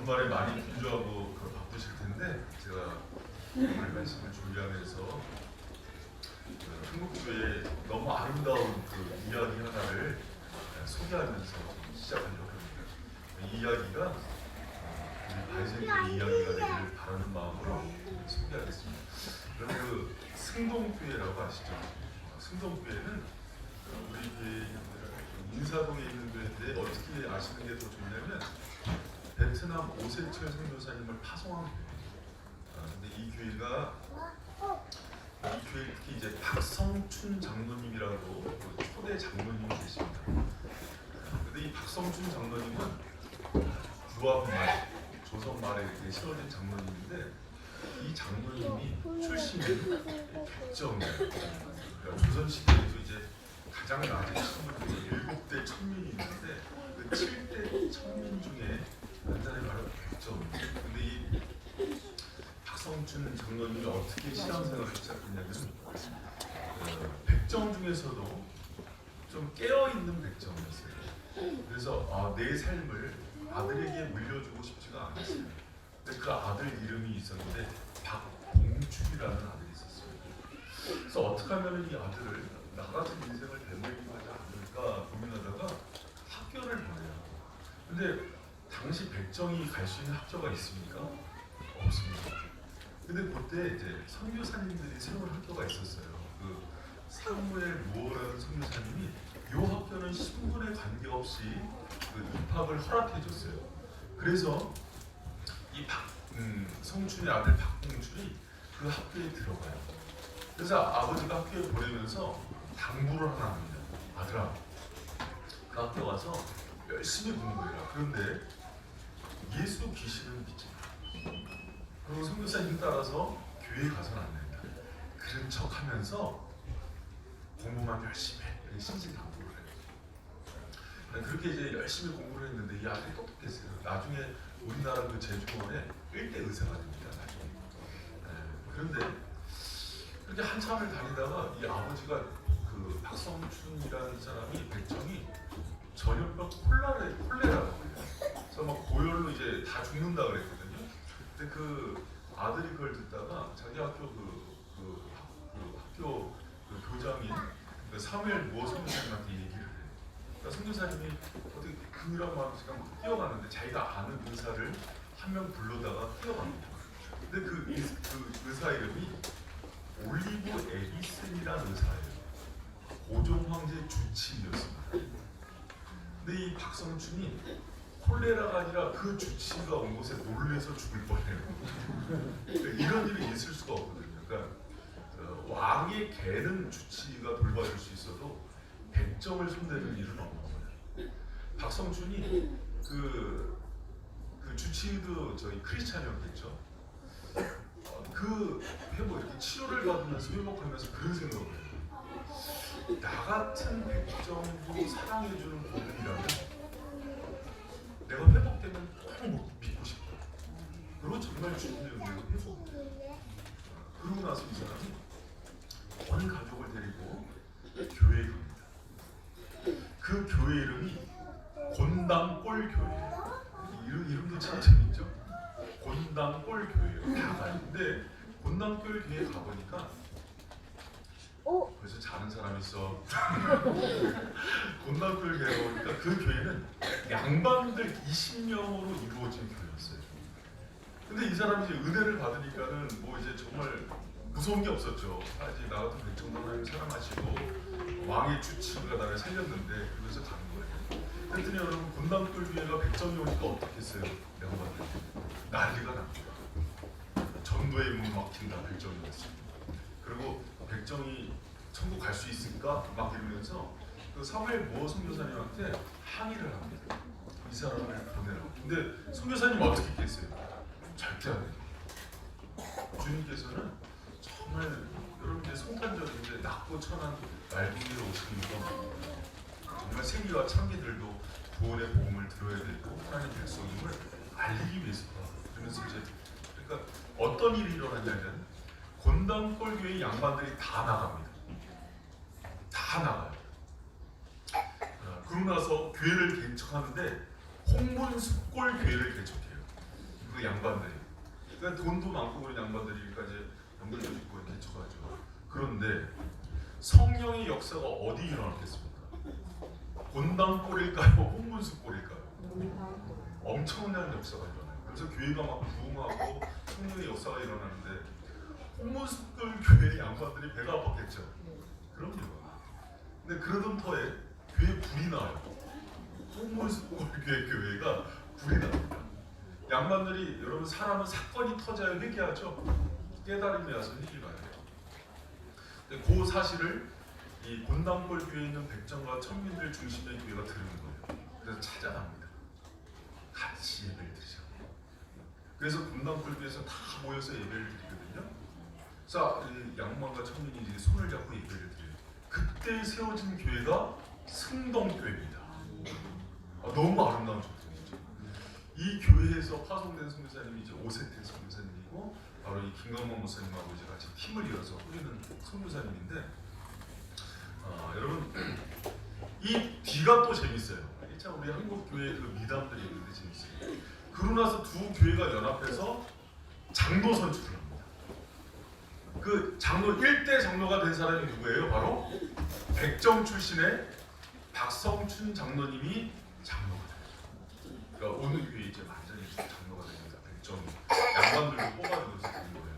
주말에 많이 분주하고 바쁘실 텐데 제가 오늘 말씀을 준비하면서 한국교회의 너무 아름다운 그 이야기 하나를 소개하면서 시작하려고 합니다. 이 이야기가 우리 바이센교회 이야기가 되기를 바라는 마음으로 소개하겠습니다. 여러분 그 승동교회라고 아시죠? 승동교회는 우리 교회 인사동에 있는 교회인데 어떻게 아시는 게 더 좋냐면 베트남 오세철 선교사님을 파송한 교회예요. 근데 이 교회가 이 교회 특히 이제 박성춘 장로님이라고 그 초대 장로님이 계십니다. 근데 이 박성춘 장로님은 유학 말 조선 말에 이렇게 세워진 장로님인데 이 장로님이 출신이 백정이에요. 그러니까 조선 시대에도 이제 가장 낮은 신분들이 7대 천민이 있는데 그 7대 천민 중에 한 사람이 바로 백정입니다. 근데 이 박성춘 장로님이 어떻게 신앙생활을 시작했냐면 백정 중에서도 좀 깨어있는 백정이었어요. 그래서 내 삶을 아들에게 물려주고 싶지가 않았어요. 근데 그 아들 이름이 있었는데 박봉출이라는 아들이 있었어요. 그래서 어떻게 하면 이 아들을 나 같은 인생을 되물게 하지 않을까 고민하다가 학교를 보내요. 근데 당시 백정이 갈 수 있는 학교가 있습니까? 없습니다. 근데 그때 이제 선교사님들이 세운 학교가 있었어요. 그 사무엘 무어라는 선교사님이 이 학교는 신분에 관계없이 그 입학을 허락해줬어요. 그래서 이 성춘의 아들 박봉출이 그 학교에 들어가요. 그래서 아버지가 학교에 보내면서 당부를 하나 합니다. 아들아, 그 학교 와서 열심히 공부해라. 그런데 예수 귀신은 믿지 마. 그리고 선교사님 따라서 교회에 가서는 안 된다. 그런 척하면서 공부만 열심히 해. 이렇게 신신당부를 해요. 그렇게 이제 열심히 공부를 했는데 이 아들이 똑똑했어요. 나중에 우리나라 그 제주공원에 일대 의사가 됩니다. 나중에. 그런데 그렇게 한참을 다니다가 이 아버지가 그 박성춘이라는 사람이 백정이 전염병 콜레라라고 해요. 그래서 막 고열로 이제 다 죽는다 그랬거든요. 근데 그 아들이 그걸 듣다가 자기 학교 학교 교장인 그 사무엘 무어 선교사님한테 얘기를 해요. 그러니까 선교사님이 어떻게 금이라고 마음씨가 뛰어가는데 자기가 아는 의사를 한 명 불러다가 뛰어갑니다. 근데 그 의사 이름이 올리브 에디슨이라는 의사예요. 고종 황제 주치의였습니다. 근데 이 박성춘이 콜레라가 아니라 그 주치의가 온 곳에 놀래서 죽을 뻔해요. 그러니까 이런 일이 있을 수가 없거든요. 그러니까 왕의 개는 주치의가 돌봐줄 수 있어도 백정을 손대는 일은 없는 거예요. 박성춘이 그 주치의도 저희 크리스찬이었겠죠. 그 회복 이렇게 치료를 받으면서 회복하면서 그런 생각을 해요. 나 같은 백정도 사랑해주는 분이라면 내가 회복되면 너무 믿고 싶어. 그리고 정말 주님의 은혜로 회복돼요. 그러고 나서 이 사람이 온 가족을 데리고 교회에 갑니다. 그 교회 이름이 곤당골 교회예요. 이름도 참 재밌죠? 곤당골 교회예요. 다 가는데 곤당골 교회에 가보니까 그래서 자는 사람이 있어. 곤당골 교회에 가보니까 그 교회는 양반들 20명으로 이루어진 교회였어요. 근데 이 사람이 이제 은혜를 받으니까는 뭐 이제 정말 무서운 게 없었죠. 이제 나 같은 백정도 하나님 사랑하시고 왕의 주치의가 나를 살렸는데 그러면서 가는 거예요. 그랬더니 여러분 곤당골 교회가 백정이 오니까 어떻겠어요? 양반들 난리가 납니다. 전도의 문 막힌다 백정이었어요. 그리고 백정이 천국 갈 수 있을까? 막 이러면서 그 사무엘 무어 선교사님한테 항의를 합니다. 이 사람을 보내라고. 근데 선교사님 어떻게 했겠어요? 절대 안 해요. 주님께서는 정말 여러분들 성탄절인데 낮고 천한 날개로 오시니까 정말 생기와 창기들도 구원의 복음을 들어야 되고 하나님 백성임을 알리기 위해서다. 그러면서 이제 그러니까 어떤 일이 일어났냐면 곤당골 교회 양반들이 다 나갑니다. 다 나가요. 그러고 나서 교회를 개척하는데 홍문숫골 교회를 개척해요. 그 양반들이. 그러니까 돈도 많고 그런 양반들이니까지 연결도 있고 이렇게 쳐가지고. 그런데 성령의 역사가 어디 일어났겠습니까? 본당골일까요? 홍문수골일까요? 엄청난 역사가 일어나요. 그래서 교회가 막 부흥하고 성령의 역사가 일어나는데 홍문수골 교회 양반들이 배가 아팠겠죠. 그럼요. 근데 그러던 터에 교회에 불이 나요. 홍문수골 교회가 불이 납니다. 양반들이 여러분 사람은 사건이 터져야 회개하죠. 깨달음이 와서 회개가 해요. 근데 그 사실을 이 본당골 교회에 있는 백정과 천민들 중심의 교회가 들은 거예요. 그래서 찾아갑니다. 같이 예배를 드리죠. 그래서 본당골 교회에서 다 모여서 예배를 드리거든요. 그래서 양반과 천민이 이제 손을 잡고 예배를 드려요. 그때 세워진 교회가 승동교회입니다. 너무 아름다운 전통이죠. 이 교회에서 파송된 선교사님이 이제 오세태 선교사님이고 바로 이 김강만 목사님하고 이제 같이 팀을 이어서 꾸리는 선교사님인데 여러분 이 뒤가 또 재밌어요. 참 우리 한국 교회 그 미담들이 있는데 재밌어요. 그러고 나서 두 교회가 연합해서 장로 선출을 합니다. 그 장로 1대 장로가 된 사람이 누구예요? 바로 백정 출신의 박성춘 장로님이 장로가 돼요. 그러니까 오늘 교회 이제 완전히 장로가 됩니다. 백정 양반들도 뽑아주면서 된 거예요.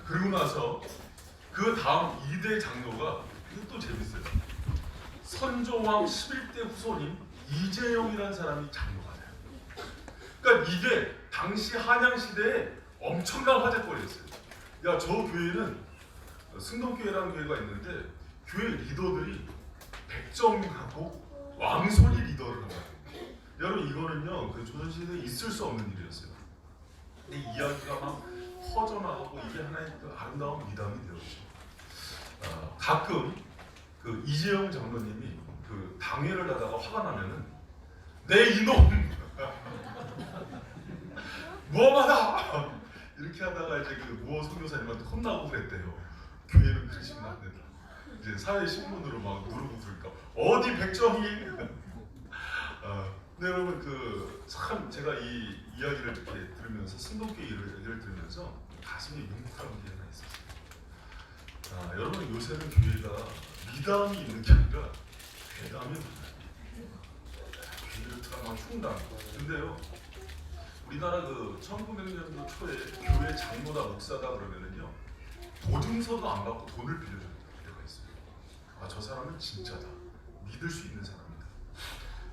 그리고 나서 그 다음 2대 장로가 이것도 재밌어요. 선조왕 11대 후손인 이재용이라는 사람이 장로가 돼요. 그러니까 이게 당시 한양 시대에 엄청난 화제거리였어요. 야, 저 교회는 승동교회라는 교회가 있는데 교회 리더들이 백정하고 왕손이 리더를 한 거예요. 여러분 이거는요 그 조선시대에 있을 수 없는 일이었어요. 근데 이야기가 막 퍼져나가고 이게 하나의 그 아름다운 미담이 되었죠. 가끔 그 이재용 장로님이 그 당회를 하다가 화가 나면은 내 이놈 무엄하다 이렇게 하다가 이제 그 무어 선교사님한테 혼나고 그랬대요. 교회는 그러시면 안 된다. 이제 사회 신문으로 막 누르고 그러니까 어디 백정이 근데 여러분 그 참 제가 이 이야기를 이렇게 들으면서 승동교회 얘기를 들으면서 가슴이 뭉클한 게 하나 있었어요. 여러분 요새는 교회가 미담이 있는 게 아니라 괴담이 많아요. 교회를 트라마 흉담. 근데요 우리나라 그 1900년도 초에 교회 장로다 목사다 그러면은요 보증서도 안 받고 돈을 빌려주는 때가 있어요. 저 사람은 진짜다. 믿을 수 있는 사람이다.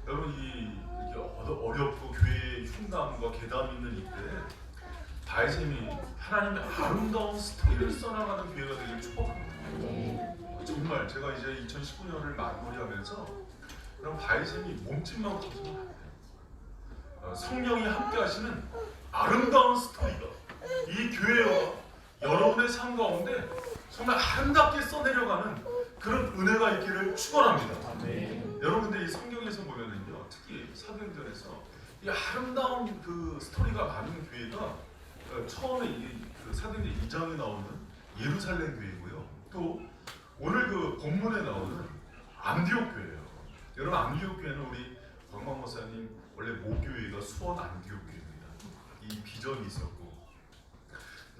여러분 이렇게 어렵고 교회의 흉담과 괴담이 있는 이때 바이샘이 하나님의 아름다운 스토리를 써나가는 교회가 되기를 축복합니다. 정말 제가 이제 2019년을 마무리하면서 그럼 바이샘이 몸집만 커서는 안 돼요. 성령이 함께 하시는 아름다운 스토리가 이 교회와 여러분의 삶 가운데 정말 아름답게 써내려가는 그런 은혜가 있기를 축원합니다. 여러분들 이 성경에서 보면은요, 특히 사도행전에서 이 아름다운 그 스토리가 많은 교회가 처음에 그 사도행전 2장에 나오는 예루살렘 교회고요. 또 오늘 그 본문에 나오는 안디옥 교회예요. 여러분 안디옥 교회는 우리 광만 목사님 원래 모교회가 수원 안디옥 교회입니다. 이 비전이 있었고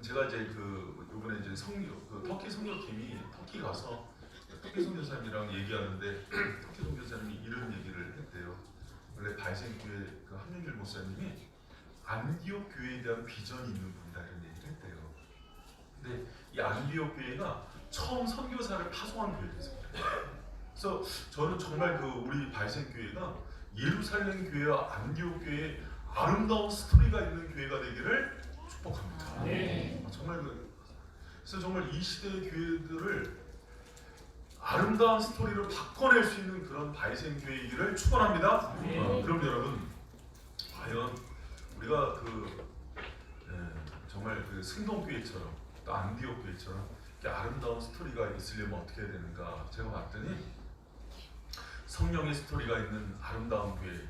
제가 이제 그 이번에 이제 그 터키 선교팀이 터키 가서 터키 선교사님이랑 얘기하는데 터키 선교사님이 이런 얘기를 했대요. 원래 바이센 교회 그 한민길 목사님이 안디옥 교회에 대한 비전이 있는 분이다 이런 얘기를 했대요. 근데 이 안디옥 교회가 처음 선교사를 파송한 교회였습니다. 그래서 저는 정말 그 우리 바이센 교회가 예루살렘 교회와 안디옥 교회의 아름다운 스토리가 있는 교회가 되기를 축복합니다. 정말 그래서 정말 이 시대의 교회들을 아름다운 스토리로 바꿔낼 수 있는 그런 바이센 교회이기를 축원합니다. 그럼 여러분 과연 우리가 정말 그 승동교회처럼 또 안디옥 교회처럼 이렇게 아름다운 스토리가 있으려면 어떻게 해야 되는가 제가 봤더니 성령의 스토리가 있는 아름다운 교회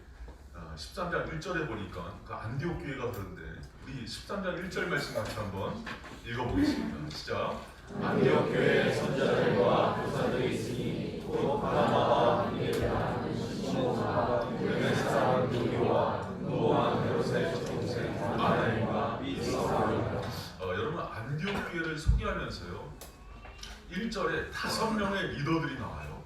13장 1절에 보니까 그 안디옥 교회가 그런데 우리 13장 1절 말씀 같이 한번 읽어보겠습니다. 시작. 안디옥 교회에 선자들과 교사들이 있으니 곧 바나바와 바니게라 시몬과 구레네 사람 누리와 노아 헤롯의 동생 아나니와 하면서요 1절에 5명의 리더들이 나와요.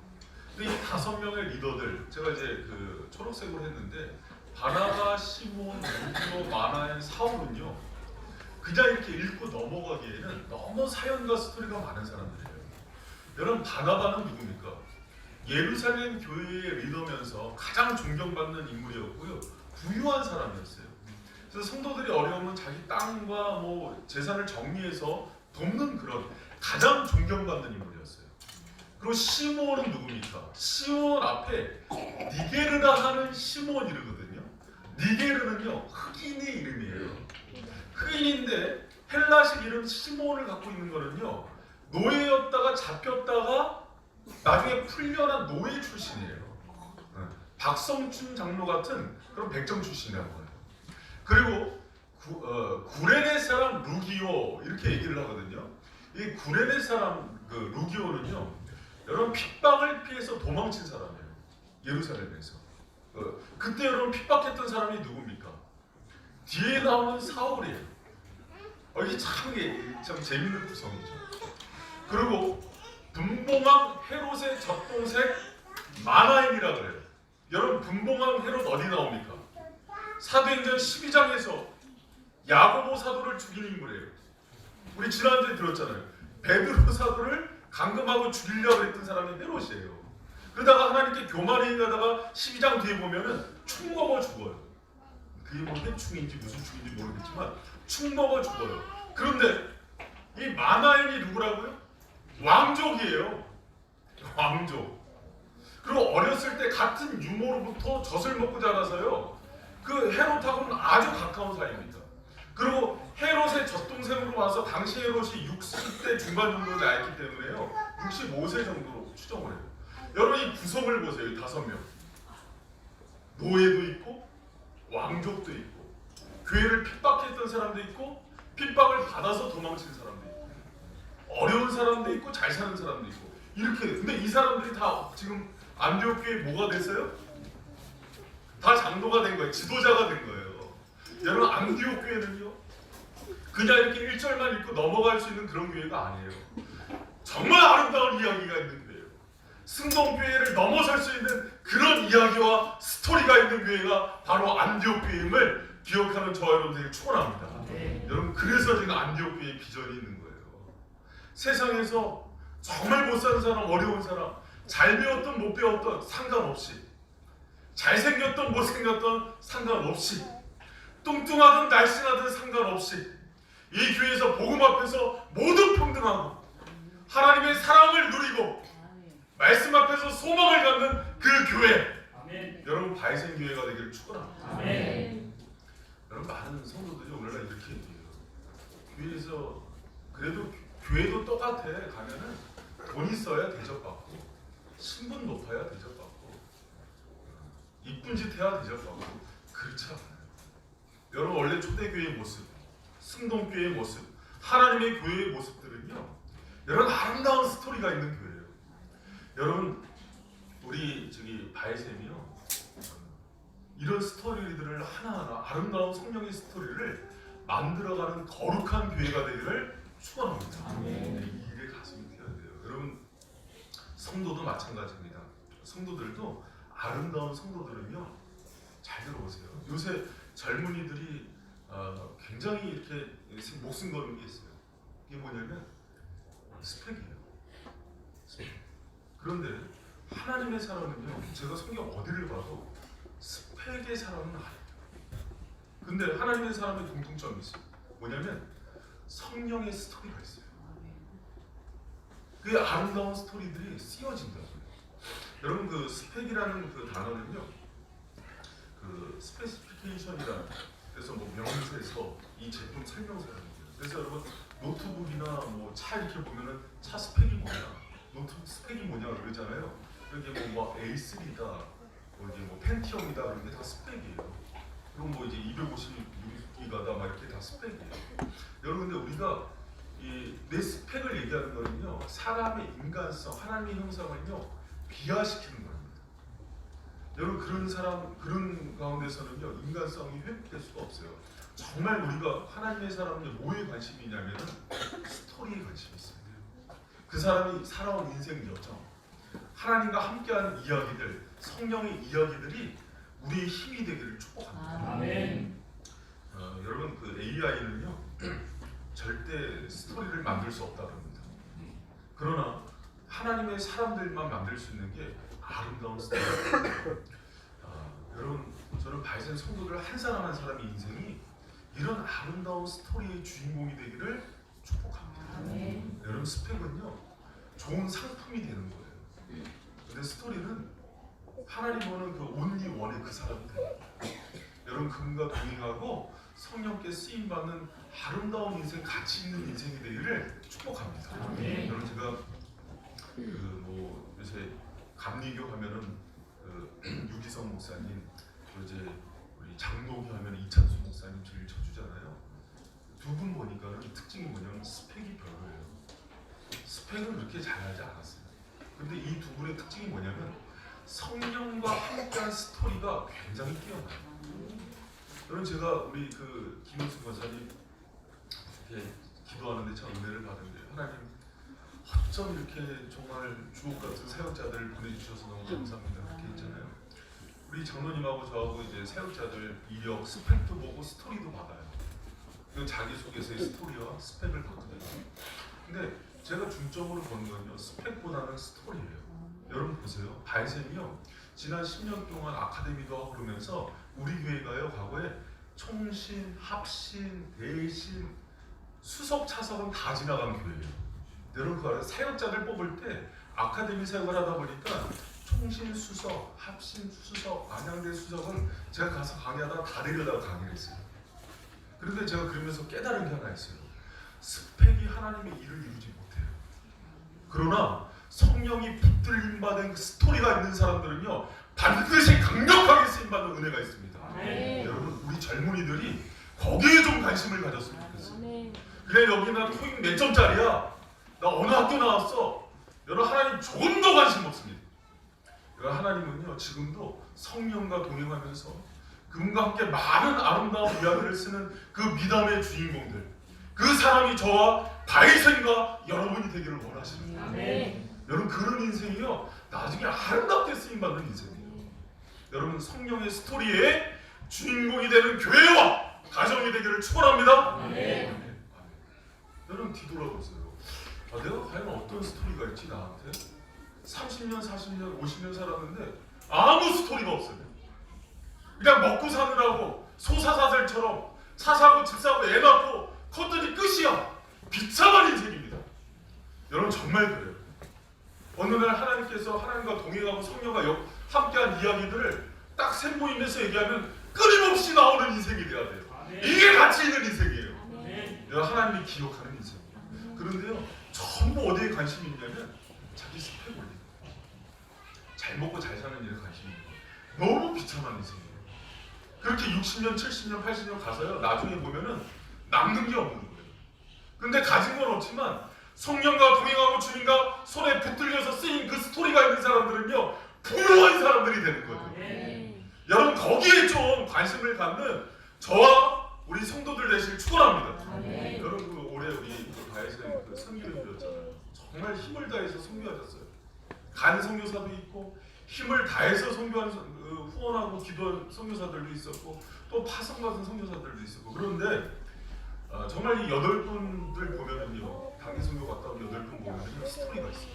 근데 이 5명의 리더들, 제가 이제 그 초록색으로 했는데 바나바, 시몬, 루디오, 마나엔, 사울은요 그냥 이렇게 읽고 넘어가기에는 너무 사연과 스토리가 많은 사람들이에요. 여러분, 바나바는 누굽니까? 예루살렘 교회의 리더면서 가장 존경받는 인물이었고요, 부유한 사람이었어요. 그래서 성도들이 어려우면 자기 땅과 뭐 재산을 정리해서 돕는 그런 가장 존경받는 인물이었어요. 그리고 시몬은 누굽니까? 시몬 앞에 니게르라 하는 시몬이거든요. 니게르는요 흑인의 이름이에요. 흑인인데 헬라식 이름 시몬을 갖고 있는 거는요 노예였다가 잡혔다가 나중에 풀려난 노예 출신이에요. 박성춘 장로 같은 그런 백정 출신이라는 거예요. 그리고 구레네 사람 루기오 이렇게 얘기를 하거든요. 이 구레네 사람 그 루기오는요, 여러분 핍박을 피해서 도망친 사람이에요. 예루살렘에서. 그때 여러분 핍박했던 사람이 누굽니까? 뒤에 나오는 사울이에요. 이게 참 재밌는 구성이죠. 그리고 분봉왕 헤롯의 젖동생 마나엔이라 그래요. 여러분 분봉왕 헤롯 어디 나옵니까? 사도행전 12장에서 야고보 사도를 죽인 인물이에요. 우리 지난주에 들었잖아요. 베드로 사도를 감금하고 죽이려고 했던 사람이 헤롯이에요. 그러다가 하나님께 교만이 가다가 12장 뒤에 보면은 축 먹어 죽어요. 그게 뭐 해충인지 무슨 축인지 모르겠지만 축 먹어 죽어요. 그런데 이 마나엔이 누구라고요? 왕족이에요. 왕족. 그리고 어렸을 때 같은 유모로부터 젖을 먹고 자라서요 그 헤롯하고는 아주 가까운 사이입니다. 그리고 헤롯의 젖동생으로 와서 당시 헤롯이 60대 중반 정도 나였기 때문에요 65세 정도로 추정을 해요. 여러분 이 구성을 보세요. 이 5명. 노예도 있고 왕족도 있고 교회를 핍박했던 사람도 있고 핍박을 받아서 도망친 사람도 있고 어려운 사람도 있고 잘 사는 사람도 있고 이렇게. 근데 이 사람들이 다 지금 안디옥 교회 뭐가 됐어요? 다 장로가 된 거예요. 지도자가 된 거예요. 여러분 안디옥 교회는요 그냥 이렇게 1절만 읽고 넘어갈 수 있는 그런 교회가 아니에요. 정말 아름다운 이야기가 있는 교회예요. 승동교회를 넘어설 수 있는 그런 이야기와 스토리가 있는 교회가 바로 안디옥 교회임을 기억하는 저와 여러분들에게 축원합니다. 여러분 그래서 지금 안디옥 교회의 비전이 있는 거예요. 세상에서 정말 못 사는 사람, 어려운 사람, 잘 배웠던 못 배웠던 상관없이, 잘생겼던 못생겼던 상관없이, 뚱뚱하든 날씬하든 상관없이 이 교회에서 복음 앞에서 모두 평등하고 하나님의 사랑을 누리고 말씀 앞에서 소망을 갖는 그 교회. 아멘. 여러분 바이센 교회가 되기를 축원합니다. 아멘. 여러분 많은 성도들이 오늘날 이렇게 얘기해요. 교회에서 그래도 교회도 똑같아. 가면은 돈 있어야 대접받고 신분 높아야 대접받고 이쁜 짓 해야 대접받고 그렇지 않아요. 여러분 원래 초대교회의 모습, 승동교회의 모습, 하나님의 교회의 모습들은요 여러분 아름다운 스토리가 있는 교회예요. 여러분 우리 저기 바이셈이요 이런 스토리들을 하나하나 아름다운 성령의 스토리를 만들어가는 거룩한 교회가 되기를 축원합니다. 이 일에 가슴이 뛰어야 돼요. 여러분 성도도 마찬가지입니다. 성도들도 아름다운 성도들은요 잘 들어보세요. 요새 젊은이들이 굉장히 이렇게 목숨 거는 게 있어요. 이게 뭐냐면 스펙이에요. 스펙. 그런데 하나님의 사람은요 제가 성경 어디를 봐도 스펙의 사람은 아니에요. 근데 하나님의 사람의 공통점이 있어요. 뭐냐면 성령의 스토리가 있어요. 그 아름다운 스토리들이 쓰여진다고요. 여러분 그 스펙이라는 그 단어는요 그 스페시피케이션이라는, 그래서 뭐 명세서 이 제품 설명서라는 거예요. 그래서 여러분 노트북이나 뭐 차 이렇게 보면은 차 스펙이 뭐냐, 노트북 스펙이 뭐냐 그러잖아요. 이렇게 뭐 A3다, 뭐 이게 뭐 펜티엄이다 이런 게 다 스펙이에요. 그리고 뭐 이제 256기가다 막 이렇게 다 스펙이에요. 여러분 근데 우리가 내 스펙을 얘기하는 거는요 사람의 인간성, 하나님의 형상을요 비하시키는 겁니다. 여러분 그런 사람, 그런 가운데서는요 인간성이 회복될 수가 없어요. 정말 우리가 하나님의 사람이 뭐에 관심이 있냐면은 스토리에 관심이 있어요. 그 사람이 살아온 인생 여정, 하나님과 함께하는 이야기들, 성령의 이야기들이 우리의 힘이 되기를 축복합니다. 아멘. 여러분 그 AI는요 절대 스토리를 만들 수 없다고 합니다. 그러나 하나님의 사람들만 만들 수 있는 게 아름다운 스토리. 여러분 저는 바이센 성도들 한 사람 한 사람의 인생이 이런 아름다운 스토리의 주인공이 되기를 축복합니다. 아멘. 여러분 스펙은요 좋은 상품이 되는 거예요. 근데 스토리는 하나님 보는 그 온리 원의 그 사람이 돼요. 여러분 그분과 동행하고 성령께 쓰임 받는 아름다운 인생, 가치 있는 인생이 되기를 축복합니다. 아멘. 여러분 제가 그 요새 감리교 하면은 유기성 목사님, 또 이제 우리 장로교 하면 이찬수 목사님 제일 쳐주잖아요. 두 분 보니까는 특징이 뭐냐면 스펙이 별로예요. 스펙은 그렇게 잘하지 않았어요. 근데 이 두 분의 특징이 뭐냐면 성령과 함께한 스토리가 굉장히 뛰어나요. 여러분 제가 우리 그 김은수 권사님 이렇게 기도하는데 참 은혜를 받은데 하나님 어쩜 이렇게 정말 주옥 같은 사역자들을 보내주셔서 너무 감사합니다. 그렇게 했잖아요. 우리 장로님하고 저하고 이제 사역자들 이력, 스펙도 보고 스토리도 받아요. 그 자기소개서의 스토리와 스펙을 받거든요. 근데 제가 중점으로 보는 건요 스펙보다는 스토리예요. 여러분 보세요. 바이센이요 지난 10년 동안 아카데미도 하고 그러면서 우리 교회가요 과거에 총신, 합신, 대신, 수석, 차석은 다 지나간 교회예요. 여러분 그거 알아요? 사역자들 뽑을 때 아카데미 사역을 하다 보니까 총신, 수석, 합신, 수석, 안양대 수석은 제가 가서 강의하다가 다 내려다가 강의를 했어요. 그런데 제가 그러면서 깨달은 게 하나 있어요. 스펙이 하나님의 일을 이루지 못해요. 그러나 성령이 붙들림 받은 그 스토리가 있는 사람들은요 반드시 강력하게 쓰임받는 은혜가 있습니다. 네. 여러분 우리 젊은이들이 거기에 좀 관심을 가졌으면 좋겠어요. 그래 여기 나 토익 몇 점짜리야? 나 어느 학교 나왔어? 여러분 하나님 조금 더 관심 없습니다. 여러분 하나님은요 지금도 성령과 동행하면서 그분과 함께 많은 아름다운 이야기를 쓰는 그 미담의 주인공들, 그 사람이 저와 바이센과 여러분이 되기를 원하십니다. 네. 여러분 그런 인생이요 나중에 아름답게 쓰임받는 인생이에요. 여러분 성령의 스토리의 주인공이 되는 교회와 가정이 되기를 축원합니다. 네. 여러분 뒤돌아보세요. 내가 과연 어떤 스토리가 있지 나한테? 30년, 40년, 50년 살았는데 아무 스토리가 없어요. 그냥 먹고 사느라고 소사사슬처럼 차 사고 집 사고 애 낳고 컸더니 끝이야. 비참한 인생입니다. 여러분 정말 그래요. 어느 날 하나님께서 하나님과 동행하고 성령과 함께한 이야기들을 딱 샘보이면서 얘기하면 끊임없이 나오는 인생이 돼야 돼요. 이게 가치 있는 인생이에요. 내가 하나님이 기억하는 인생이에요. 그런데요 전부 어디에 관심이 있냐면 자기 스펙 올리는 거예요. 잘 먹고 잘 사는 일에 관심이 있는 거예요. 너무 비참한 인생이에요. 그렇게 60년, 70년, 80년 가서요 나중에 보면은 남는 게 없는 거예요. 근데 가진 건 없지만 성령과 동행하고 주님과 손에 붙들려서 쓰인 그 스토리가 있는 사람들은요 부유한 사람들이 되는 거예요. 여러분 거기에 좀 관심을 갖는 저와 우리 성도들 되시길 축원합니다. 여러분 그 올해 우리 바이센 그 선교회였잖아요. 정말 힘을 다해서 선교하셨어요. 간 선교사도 있고 힘을 다해서 선교하는 후원하고 기도한 선교사들도 있었고 또 파송받은 선교사들도 있었고 그런데 정말 이 8분들 보면은요 단기 선교 갔다 온 8분 보면은요 스토리가 있어요.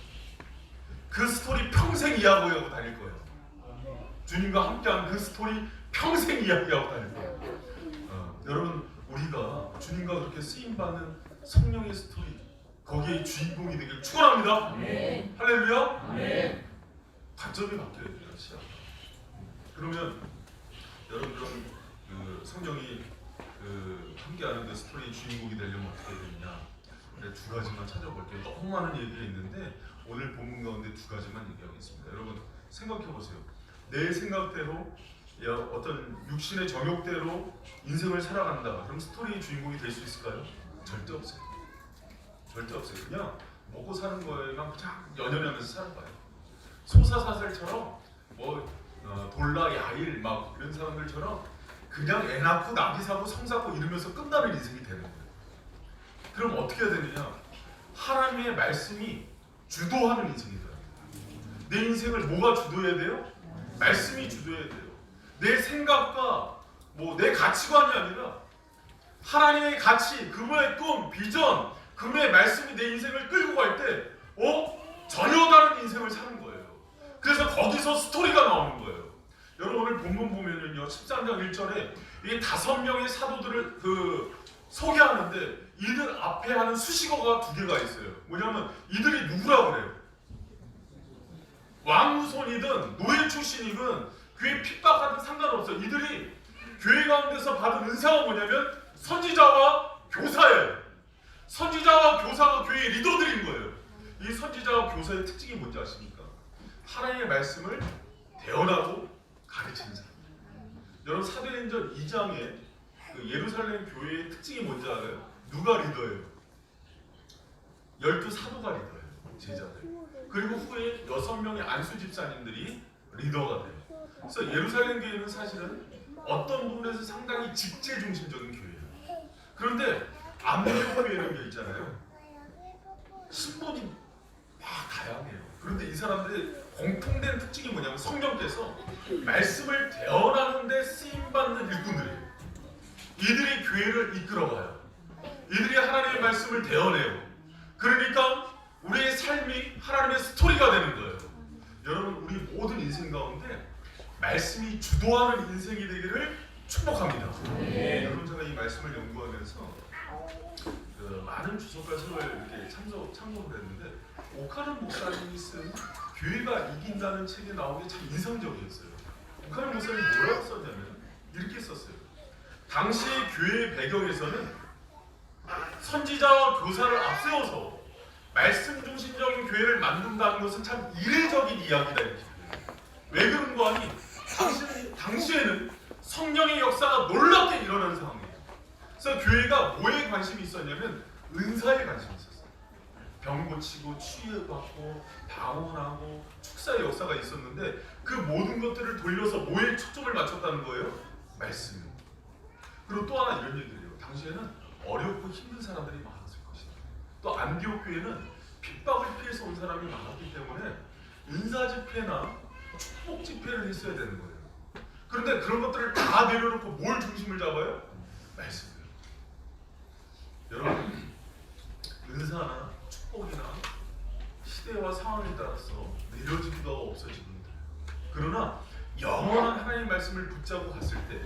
그 스토리 평생 이야기하고 다닐 거예요. 주님과 함께한 그 스토리 평생 이야기하고 다닐 거예요. 여러분 우리가 주님과 그렇게 쓰임받는 성령의 스토리 거기에 주인공이 되길 축원합니다. 할렐루야. 관점이 바뀌어야 돼요. 시야가. 그러면 여러분들은 그 성령이 그 함께하는 그 스토리의 주인공이 되려면 어떻게 되느냐? 두 가지만 찾아볼게요. 너무 많은 얘기가 있는데 오늘 본문 가운데 두 가지만 얘기하겠습니다. 여러분 생각해 보세요. 내 생각대로 어떤 육신의 정욕대로 인생을 살아간다. 그럼 스토리의 주인공이 될 수 있을까요? 절대 없어요. 절대 없어요. 그냥 먹고 사는 거에만 그냥 연연하면서 살아가요. 소사사슬처럼 돌라 야일 막 이런 사람들처럼 그냥 애 낳고 나기 사고 성 사고 이러면서 끝나는 인생이 되는 거예요. 그럼 어떻게 해야 되느냐? 하나님의 말씀이 주도하는 인생이 돼요. 내 인생을 뭐가 주도해야 돼요? 말씀이 주도해야 돼요. 내 생각과 내 가치관이 아니라 하나님의 가치, 그분의 꿈, 비전, 그분의 말씀이 내 인생을 끌고 갈 때 전혀 다른 인생을 사는 거예요. 그래서 거기서 스토리가 나오는 거예요. 여러분 오늘 본문 보면은요 13장 1절에 이 5명의 사도들을 소개하는데 이들 앞에 하는 수식어가 2개가 있어요. 뭐냐면 이들이 누구라고 그래요? 왕후손이든 노예 출신이든 교회 핍박하든 상관없어요. 이들이 교회 가운데서 받은 은사가 뭐냐면 선지자와 교사예요. 선지자와 교사가 교회의 리더들인 거예요. 이 선지자와 교사의 특징이 뭔지 아십니까? 하나님의 말씀을 대언하고 가르치는 사람. 여러분 사도행전 2장에 예루살렘 교회의 특징이 뭔지 알아요? 누가 리더예요? 12사도가 리더예요. 제자들. 그리고 후에 6명의 안수 집사님들이 리더가 돼요. 그래서 예루살렘 교회는 사실은 어떤 부분에서 상당히 직제 중심적인 교회예요. 그런데 안디옥 교회라는 게 있잖아요. 신분이 막 다양해요. 그런데 이 사람들의 공통된 특징이 뭐냐면 성령께서 말씀을 대언하는 데 쓰임받는 일꾼들이에요. 이들이 교회를 이끌어가요. 이들이 하나님의 말씀을 대언해요. 그러니까 우리의 삶이 하나님의 스토리가 되는 거예요. 여러분 우리 모든 인생 가운데 말씀이 주도하는 인생이 되기를 축복합니다. 여러분 제가 이 말씀을 연구하면서 많은 주석과 책을 이렇게 참고를 했는데 오카는 목사님이 쓴 교회가 이긴다는 책에 나온 게 참 인상적이었어요. 오카는 목사님이 뭐라고 썼냐면 이렇게 썼어요. 당시 교회의 배경에서는 선지자와 교사를 앞세워서 말씀 중심적인 교회를 만든다는 것은 참 이례적인 이야기다 이렇게. 왜 그런 거 아니? 당시에는 성령의 역사가 놀랍게 일어나는 상황이에요. 그래서 교회가 뭐에 관심이 있었냐면 은사에 관심이 있었어요. 병 고치고 치유받고 방언하고 축사의 역사가 있었는데 그 모든 것들을 돌려서 뭐에 초점을 맞췄다는 거예요? 말씀. 그리고 또 하나 이런 얘기를 해요. 당시에는 어렵고 힘든 사람들이 많았을 것이다. 또 안디옥 교회는 핍박을 피해서 온 사람이 많았기 때문에 은사 집회나 축복 집회를 했어야 되는 거예요. 그런데 그런 것들을 다 내려놓고 뭘 중심을 잡아요? 말씀을. 여러분 은사나 축복이나 시대와 상황에 따라서 내려지기도 하고 없어지기도 해요. 그러나 영원한 하나님의 말씀을 붙잡고 갔을 때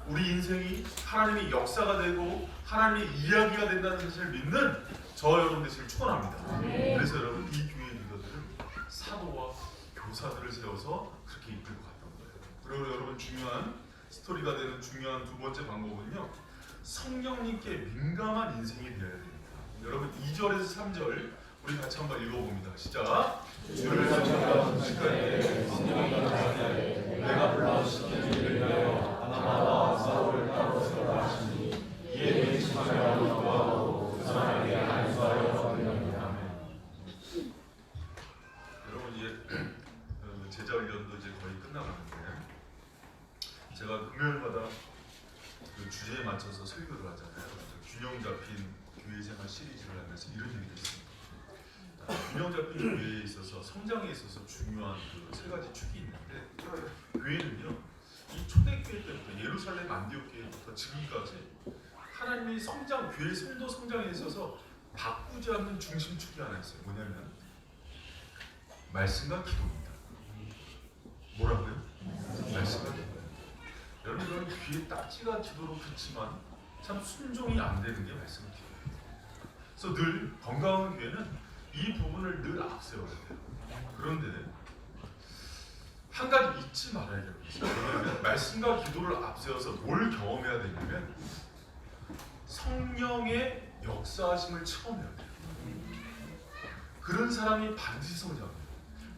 우리 인생이 하나님의 역사가 되고 하나님의 이야기가 된다는 사실을 믿는 저 여러분 되시길 축원합니다. 그래서 여러분 이 교회 리더들은 사도와 교사들을 세워서 그렇게 이끌고 갔던 거예요. 그리고 여러분 중요한 스토리가 되는 중요한 두 번째 방법은요. 성령님께 민감한 인생이 되어야 됩니다. 여러분 2절에서 3절 우리 같이 한번 읽어봅니다. 시작. 주를 찾아가는 시간에 성령이 나타나되 내가 불러시킨 일을 위하여 바나바와 사울을 따로 세우라 하시니 이에 근심하여 기도하고 그 사람에게 안수하여 받으려니라. 여러분 이제 제자 훈련도 이제 거의 끝나가는데 제가 금요일마다 그 주제에 맞춰서 설교를 하잖아요. 균형 잡힌 교회 생활 시리즈를 하면서 이런 얘기를 했습니다. 균형 잡힌 교회에 있어서 성장에 있어서 중요한 그 세 가지 축이 있는데 교회는요 이 초대교회 때부터 예루살렘 안디옥 교회부터 지금까지 하나님의 성장, 교회 성도 성장에 있어서 바꾸지 않는 중심축이 하나 있어요. 뭐냐면 말씀과 기도입니다. 뭐라고요? 말씀과 기도. 여러분 이건 귀에 딱지가 기도로 그치만 참 순종이 안 되는 게 말씀과 기도예요. 그래서 늘 건강한 교회는 이 부분을 늘 앞세워야 돼요. 그런데 한 가지 잊지 말아야 될 게 있어요. 왜냐하면 말씀과 기도를 앞세워서 뭘 경험해야 되냐면 성령의 역사하심을 체험해야 돼요. 그런 사람이 반드시 성장해요.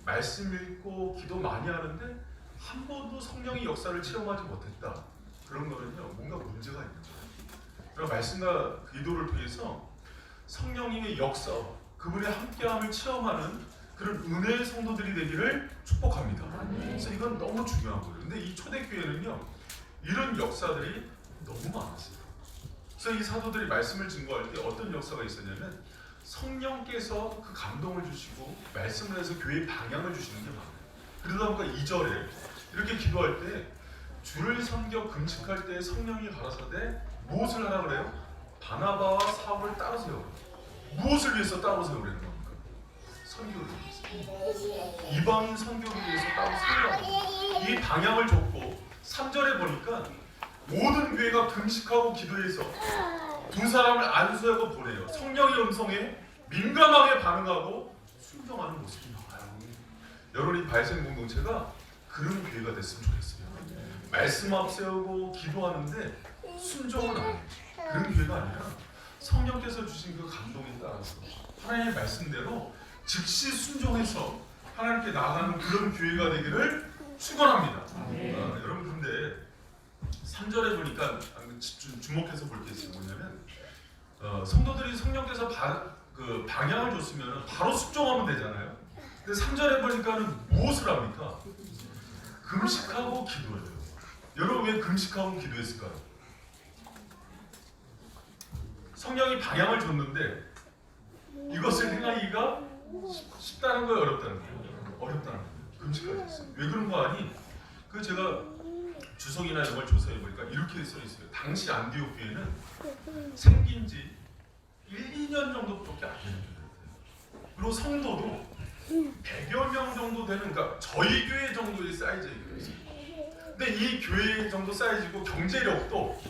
말씀 읽고 기도 많이 하는데 한 번도 성령의 역사를 체험하지 못했다. 그런 거는요 뭔가 문제가 있는 거예요. 그럼 말씀과 기도를 통해서 성령님의 역사, 그분의 함께함을 체험하는 그런 은혜의 성도들이 되기를 축복합니다. 그래서 이건 너무 중요한 거예요. 근데 이 초대교회는요 이런 역사들이 너무 많았어요. 그래서 이 사도들이 말씀을 증거할 때 어떤 역사가 있었냐면 성령께서 그 감동을 주시고 말씀을 해서 교회의 방향을 주시는 게 많아요. 그러다 보니까 2절에 이렇게 기도할 때 주를 섬겨 금식할 때 성령이 가라사대 무엇을 하라 그래요? 바나바와 사울을 따로 세우라. 무엇을 위해서 따로 세우라는 겁니까? 선교를 위해서. 이방인 선교를 위해서 따로 세우라. 이 방향을 줬고 3절에 보니까 모든 교회가 금식하고 기도해서 두 사람을 안수하고 보내요. 성령의 음성에 민감하게 반응하고 순종하는 모습이 나와요. 여러분, 이 발생 공동체가 그런 교회가 됐으면 좋겠어요. 말씀 앞세우고 기도하는데 순종은 안 해요. 그런 교회가 아니라 성령께서 주신 그 감동에 따라서 하나님의 말씀대로 즉시 순종해서 하나님께 나아가는 그런 교회가 되기를 축원합니다. 여러분, 근데 3절에 보니까 주목해서 볼 게 있어요. 뭐냐면 성도들이 성령께서 방향을 줬으면 바로 순종하면 되잖아요. 근데 3절에 보니까는 무엇을 합니까? 금식하고 기도해요. 여러분, 왜 금식하고 기도했을까요? 성령이 방향을 줬는데 이것을 행하기가 쉽다는 거예요, 어렵다는 거예요? 어렵다는 거예요. 금식하지 했어요. 왜 그런 거 아니? 그 제가 주석이나 이런 걸 조사해 보니까 이렇게 써 있어요. 당시 안디옥 교회는 생긴 지 1, 2년 정도밖에 안 되는 교회였대요. 그리고 성도도 100여 명 정도 되는, 그러니까 저희 교회 정도의 사이즈의 교회였어요. 근데 이 교회 정도 사이즈고 경제력도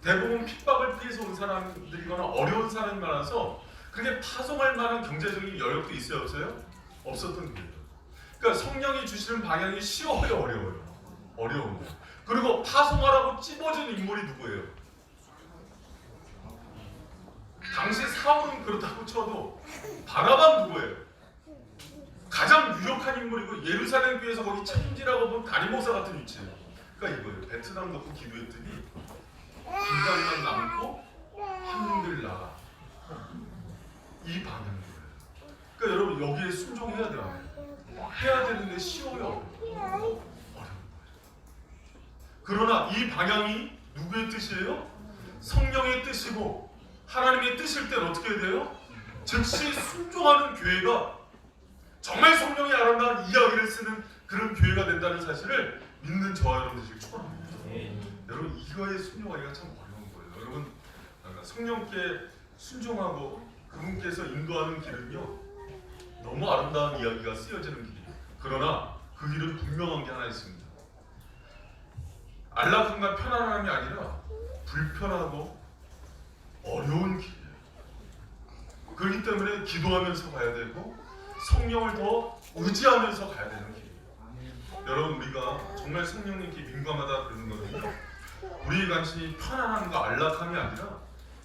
대부분 핍박을 피해서 온 사람들이거나 어려운 사람이 많아서 그렇게 파송할 만한 경제적인 여력도 있어요, 없어요? 없었던 거예요. 그러니까 성령이 주시는 방향이 쉬워요, 어려워요? 어려운 거예요. 그리고 파송하라고 찝어준 인물이 누구예요? 당시 사울은 그렇다고 쳐도 바나바는 누구예요? 가장 유력한 인물이고 예루살렘 교회에서 거기 책임지라고 본 담임 목사 같은 위치예요. 그러니까 이거예요. 베트남 놓고 기도했더니 긴장만 남고 힘들 나가. 이 방향이에요. 그러니까 여러분, 여기에 순종해야 돼요. 해야 되는데 쉬워요. 어려운 거예요. 그러나 이 방향이 누구의 뜻이에요? 성령의 뜻이고 하나님의 뜻일 때는 어떻게 해야 돼요? 즉시 순종하는 교회가 정말 성령이 아름다운 이야기를 쓰는 그런 교회가 된다는 사실을 믿는 저와 여러분들 축원합니다. 여러분, 이거에 순종하기가 참 어려운 거예요. 여러분, 성령께 순종하고 그분께서 인도하는 길은요, 너무 아름다운 이야기가 쓰여지는 길이에요. 그러나 그 길은 분명한 게 하나 있습니다. 안락함과 편안함이 아니라 불편하고 어려운 길이에요. 그렇기 때문에 기도하면서 가야 되고 성령을 더 의지하면서 가야 되는 길이에요. 여러분, 우리가 정말 성령님께 민감하다 그러는 거는요, 우리의 관심이 편안함과 안락함이 아니라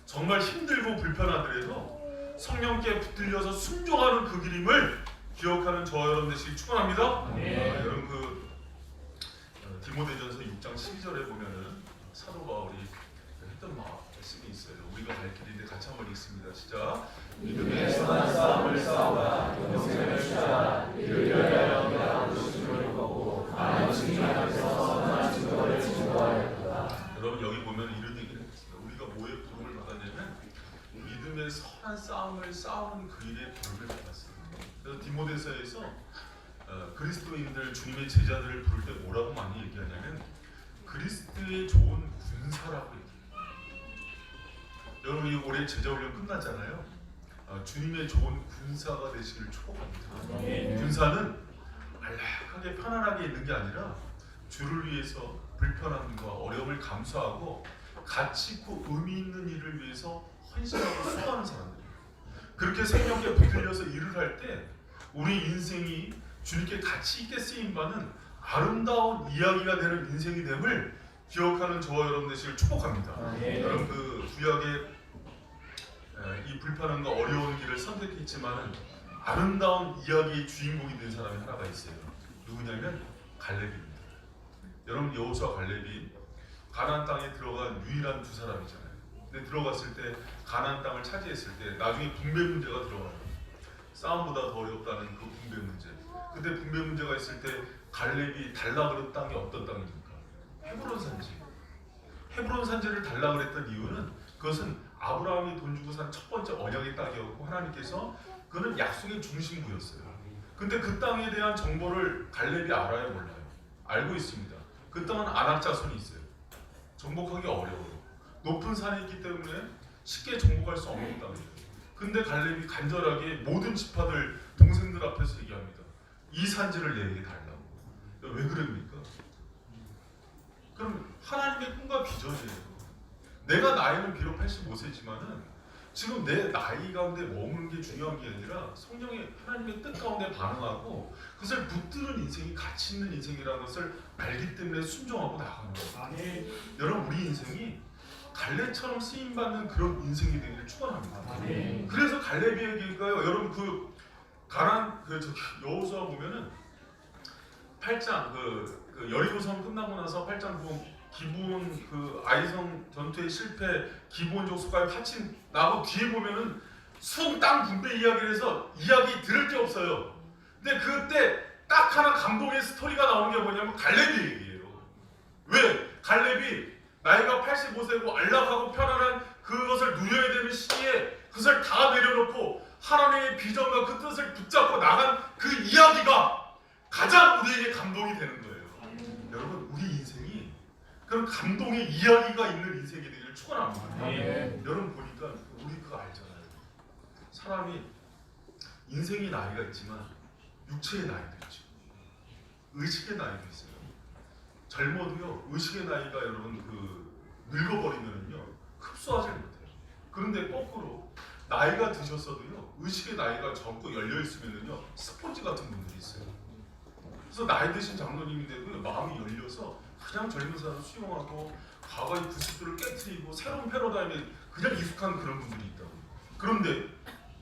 정말 힘들고 불편하더라도 성령께 붙들려서 순종하는 그 길임을 기억하는 저와 여러분 되시기 축원합니다. 여러분, 그 디모데전서 6장 12절에 보면은 사도 바울이 했던 말씀이 있어요. 우리가 갈 길인데 같이 한번 읽습니다. 시작. 믿음의 선한 싸움을 싸우라. 영생을 취하라. 이를 위하여 내가 부르심을 받고 하나님 증인 앞에서 선한 증거를 증거하였다. 여러분, 여기 보면 이런 얘기를 했습니다. 우리가 뭐에 부름을 받았냐면 믿음의 선한 싸움을 싸우는 그 일에 부름을 받았어요. 그래서 디모데서에서 그리스도인들, 주님의 제자들을 부를 때 뭐라고 많이 얘기하냐면 그리스도의 좋은 군사라고 얘기해요. 여러분, 이 올해 제자훈련 끝났잖아요. 주님의 좋은 군사가 되시길 축복합니다. 군사는 안락하게 편안하게 있는 게 아니라 주를 위해서 불편함과 어려움을 감수하고 가치 있고 의미 있는 일을 위해서 헌신하고 수고하는 사람들이에요. 그렇게 성령께 붙들려서 일을 할 때 우리 인생이 주님께 가치 있게 쓰임 받는 아름다운 이야기가 되는 인생이 됨을 기억하는 저와 여러분 되시길 축복합니다. 여러분, 그 구약의 이 불편함과 어려운 길을 선택했지만 아름다운 이야기의 주인공이 된 사람이 하나가 있어요. 누구냐면 갈렙입니다. 여러분, 여호수아 갈렙이 가나안 땅에 들어간 유일한 두 사람이잖아요. 근데 들어갔을 때 가나안 땅을 차지했을 때 나중에 분배 문제가 들어가요. 싸움보다 더 어렵다는 그 분배 문제. 그때 분배 문제가 있을 때 갈렙이 달라 그랬던 땅이 어떤 땅입니까? 헤브론 산지. 헤브론 산지를 달라 그랬던 이유는 그것은 아브라함이 돈 주고 산 첫 번째 언약의 땅이었고 하나님께서 그는 약속의 중심부였어요. 근데 그 땅에 대한 정보를 갈렙이 알아요, 몰라요? 알고 있습니다. 그 땅은 아낙 자손이 있어요. 정복하기 어려워요. 높은 산이 있기 때문에 쉽게 정복할 수 없는 땅이에요. 근데 갈렙이 간절하게 모든 지파들 동생들 앞에서 얘기합니다. 이 산지를 내게 달라고. 왜 그럽니까? 그럼 하나님의 꿈과 비전이에요. 내가 나이는 비록 85세지만은 지금 내 나이 가운데 머무는 게 중요한 게 아니라 성령의 하나님의 뜻 가운데 반응하고 그것을 붙드는 인생이 가치 있는 인생이라는 것을 알기 때문에 순종하고 나가는 거예요. 여러분 우리 인생이 갈렙처럼 쓰임받는 그런 인생이 되기를 축원합니다. 그래서 갈렙에게가요, 여러분 그 가난 여호수아 보면은 8장 그 여리고성 끝나고 나서 8장 기본 그 아이성 전투의 실패 기본적 수가에 파친 나고 뒤에 보면은 순 땅 분배 이야기를 해서 이야기 들을 게 없어요. 근데 그때 딱 하나 감동의 스토리가 나오는 게 뭐냐면 갈렙이 얘기예요. 왜? 갈렙이 나이가 85세고 안락하고 편안한 그것을 누려야 되는 시기에 그것을 다 내려놓고 하나님의 비전과 그 뜻을 붙잡고 나간 그 이야기가 가장 우리에게 감동이 되는 거예요. 여러분 우리 인생이 그런 감동의 이야기가 있는 인생이 되기를 축원합니다. 여러분 보니까 우리 그거 알잖아요. 사람이 인생의 나이가 있지만 육체의 나이도 있죠. 의식의 나이도 있어요. 젊어도요 의식의 나이가 여러분 늙어버리면은요 흡수하지 못해요. 그런데 거꾸로 나이가 드셨어도요 의식의 나이가 젊고 열려 있으면은요 스폰지 같은 분들이 있어요. 그래서 나이 드신 장로님인데도 마음이 열려서 그냥 젊은 사람 수용하고 과거의 부습들을 깨트리고 새로운 패러다임에 그냥 익숙한 그런 분들이 있다고. 그런데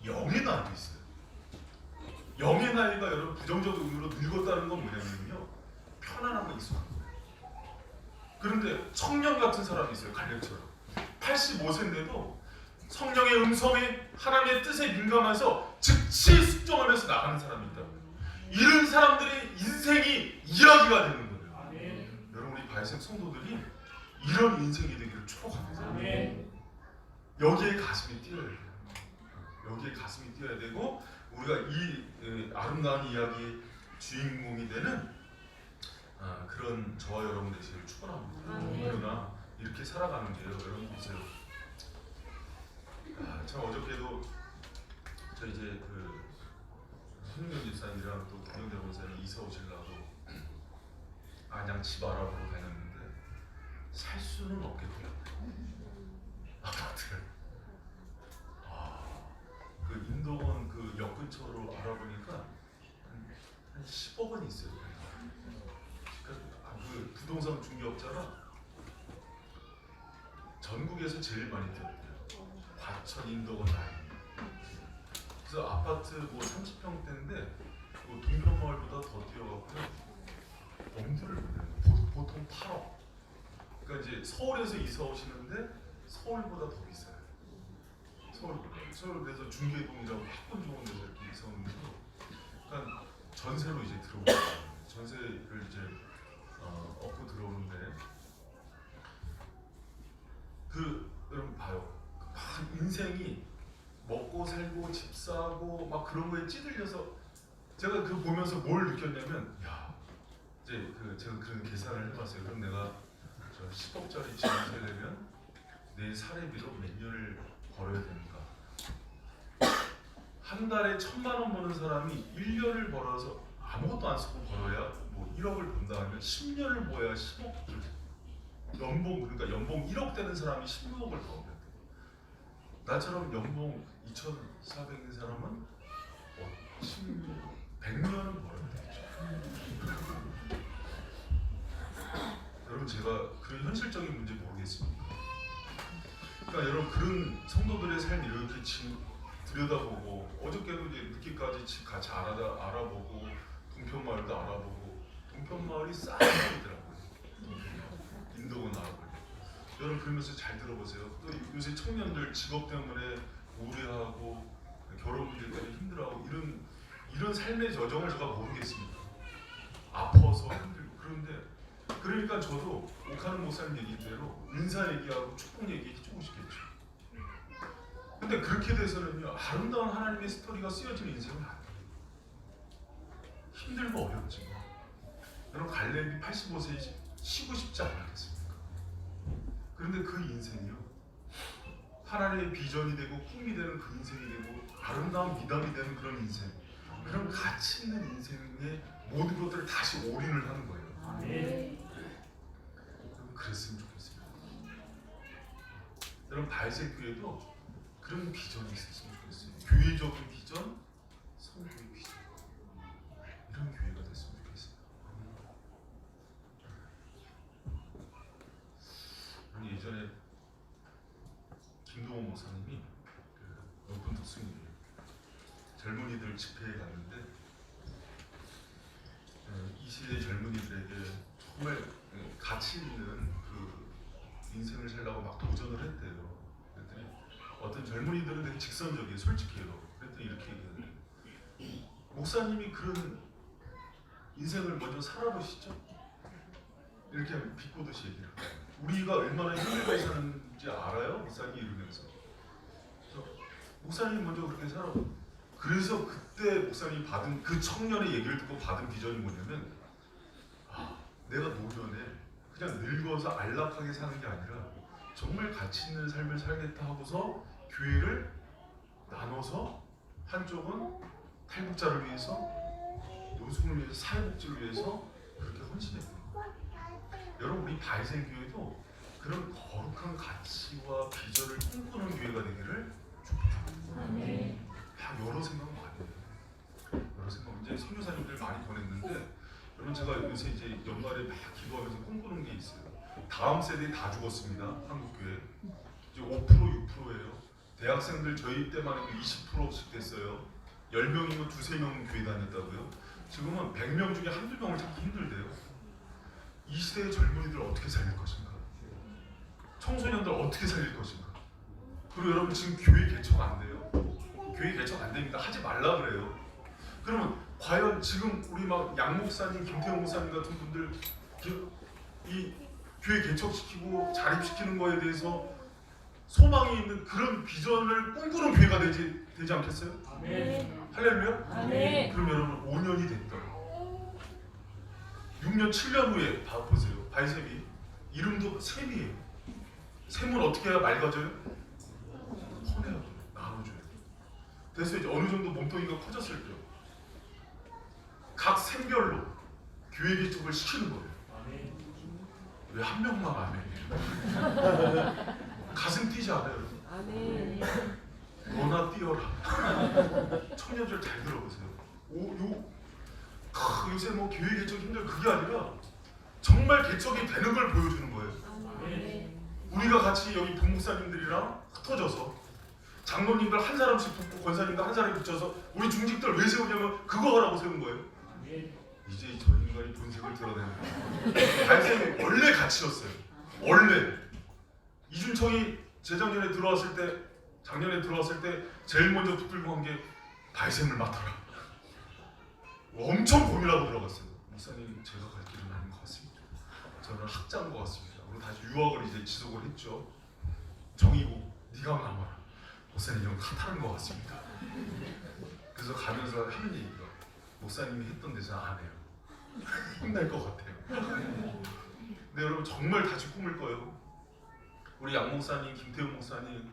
영의 나이도 있어요. 영의 나이가 여러분 부정적 의미로 늙었다는 건 뭐냐면요 편안함과 익숙한 거예요. 그런데 청년 같은 사람이 있어요. 갈렙처럼 85세인데도 성령의 음성에 하나님의 뜻에 민감해서 즉시 순종하면서 나가는 사람이 있다고. 이런 사람들의 인생이 이야기가 되는 거예요. 여러분 우리 발생 성도들이 이런 인생이 되기를 축복합니다. 여기에 가슴이 뛰어야 돼요. 여기에 가슴이 뛰어야 되고 우리가 이 아름다운 이야기의 주인공이 되는 그런 저와 여러분 되시기를 축원합니다. 그러나 이렇게 살아가는 게요. 여러분 보세요. 참 어저께도 저 이제 손흥민 집사님이랑 또 김영대 목사님 이사 오시려고 안양 집 알아보러 다녔는데 살 수는 없겠더라고요. 아파트를. 그 인도원 그 역 근처로 알아보니까 한 10억 원이 있어요. 그 부동산 중개업자가 전국에서 제일 많이 뛰었대요. 과천 인도원 라인. 그래서 아파트 뭐 30평대인데 뭐 동편마을보다 더 뛰어갔고요. 엄두를 못 내요. 보통 8억. 그러니까 이제 서울에서 이사 오시는데 서울보다 더 비싸요. 서울 그래서 중계동이라고 학군 좋은 데서 이렇게 이사 오는데, 그러니까 전세로 이제 들어오는 전세를 이제 얻고 들어오는데 여러분 봐요. 인생이 먹고 살고 집 사고 막 그런 거에 찌들려서 제가 그 보면서 뭘 느꼈냐면 이제 제가 그런 계산을 해봤어요. 그럼 내가 저 10억짜리 집을 살려면 내 사례비로 몇 년을 벌어야 됩니까? 한 달에 1,000만 원 버는 사람이 1년을 벌어서 아무것도 안 쓰고 벌어야 뭐 1억을 번다 하면 10년을 모아야 10억을 그러니까 연봉 1억 되는 사람이 16억을 버는 거예요. 나처럼 연봉 2,400인 사람은 100년은 벌어야 되죠. 여러분 제가 그런 현실적인 문제 모르겠습니까? 그러니까 여러분 그런 성도들의 삶을 이렇게 들여다보고 어저께도 이제 늦게까지 같이 알아보고 동편마을도 알아보고 동편마을이 싸더라고요. 인도군 알아보고. 여러분 그러면서 잘 들어보세요. 또 요새 청년들 직업 때문에 우울해하고 결혼 문제 때문에 힘들어하고 이런 삶의 여정을 제가 모르겠습니다. 아파서 힘들고. 그러니까 저도 옥하는 목사님 얘기대로 은사 얘기하고 축복 얘기 해주고 싶겠죠. 근데 그렇게 돼서는요, 아름다운 하나님의 스토리가 쓰여지는 인생은 아니에요. 힘들고 어렵지만 여러분, 갈렙이 85세에 쉬고 싶지 않았겠습니까? 그런데 그 인생이요, 하나님의 비전이 되고 꿈이 되는 그 인생이 되고 아름다운 미담이 되는 그런 인생, 그런 가치 있는 인생의 모든 것들을 다시 올인을 하는 거예요. 여러분, 그랬으면 좋겠습니다. 여러분, 바이셀 교회도 그런 비전이 있었으면 좋겠어요. 교회적인 비전, 성교의 비전, 이런 교회가 됐으면 좋겠어요. 예전에 김동호 목사님이 높은 특수님이에요. 젊은이들 집회에 갔는데 이 시대 젊은이들에게 정말 가치 있는 그 인생을 살려고 막 도전을 했대요. 그랬더니 어떤 젊은이들은 되게 직선적이에요, 솔직해요. 그랬더니 이렇게 얘기하는, 목사님이 그런 인생을 먼저 살아보시죠. 이렇게 비꼬듯이 얘기를 해요. 우리가 얼마나 힘들게 사는지 알아요? 목사님이 이러면서. 목사님 먼저 그렇게 살아봐. 그래서 그때 목사님이 받은 그 청년의 얘기를 듣고 받은 비전이 뭐냐면, 내가 노년에 그냥 늙어서 안락하게 사는 게 아니라 정말 가치 있는 삶을 살겠다 하고서 교회를 나눠서 한쪽은 탈북자를 위해서, 노숙을 위해서, 사회복지를 위해서 그렇게 헌신했어요. 여러분, 우리 바이셀 교회도 그런 거룩한 가치와 비전을 꿈꾸는 교회가 되기를 축복합니다. 다 여러 생각 많이 해요. 여러 생각. 이제 선교사님들 많이 보냈는데, 여러분, 제가 요새 이제 연말에 막 기도하면서 꿈꾸는 게 있어요. 다음 세대에 다 죽었습니다. 한국 교회. 이제 5% 6%예요. 대학생들 저희 때만 해도 20%씩 됐어요. 10명이면 2~3명 교회 다녔다고요. 지금은 100명 중에 1~2명을 찾기 힘들대요. 이 시대의 젊은이들 어떻게 살릴 것인가? 청소년들 어떻게 살릴 것인가? 그리고 여러분, 지금 교회 개척 안 돼요. 교회 개척 안 되니까 하지 말라 그래요. 그러면 과연 지금 우리 막 양 목사님, 김태형 목사님 같은 분들 이 교회 개척시키고 자립시키는 거에 대해서 소망이 있는 그런 비전을 꿈꾸는 교회가 되지 않겠어요? 아멘. 할렐루야? 아멘. 그럼 여러분, 5년이 됐다. 6년, 7년 후에 보세요. 바이셈이 이름도 셈이에요. 셈은 어떻게 해야 맑아져요? 퍼내야 돼요. 나눠줘요. 그래서 이제 어느 정도 몸뚱이가 커졌을 때요, 각 셈별로 교회 개척을 시키는 거예요. 왜 한 명만 아멘이에요? 가슴 뛰지 않아요, 여러분? 아멘. 너나 뛰어라. 청년들 잘 들어보세요. 요새 뭐 교회 개척 힘들, 그게 아니라 정말 개척이 되는 걸 보여주는 거예요. 아멘. 우리가 같이 여기 부목사님들이랑 흩어져서 장로님들 한 사람씩 붙고 권사님들 한 사람씩 붙여서 우리 중직들 왜 세우냐면 그거 하라고 세운 거예요. 이제 저 인간이 본색을 드러내는 거예요. 발생이 원래 가치였어요. 원래 이준청이 재작년에 들어왔을 때, 작년에 들어왔을 때 제일 먼저 붙들고 간 게 발생을 맡아라. 엄청 고민하고 들어갔어요. 목사님, 제가 갈 길은 아닌 것 같습니다. 저는 학자인 것 같습니다. 그리고 다시 유학을 이제 지속을 했죠. 정이고 네가 남아라. 목사님, 좀 카타른 것 같습니다. 그래서 가면서 하는 얘기가, 목사님이 했던 데서 안 해요. 혼날 것 같아요. 근데 여러분, 정말 다시 꿈을 꿔요. 우리 양 목사님, 김태훈 목사님,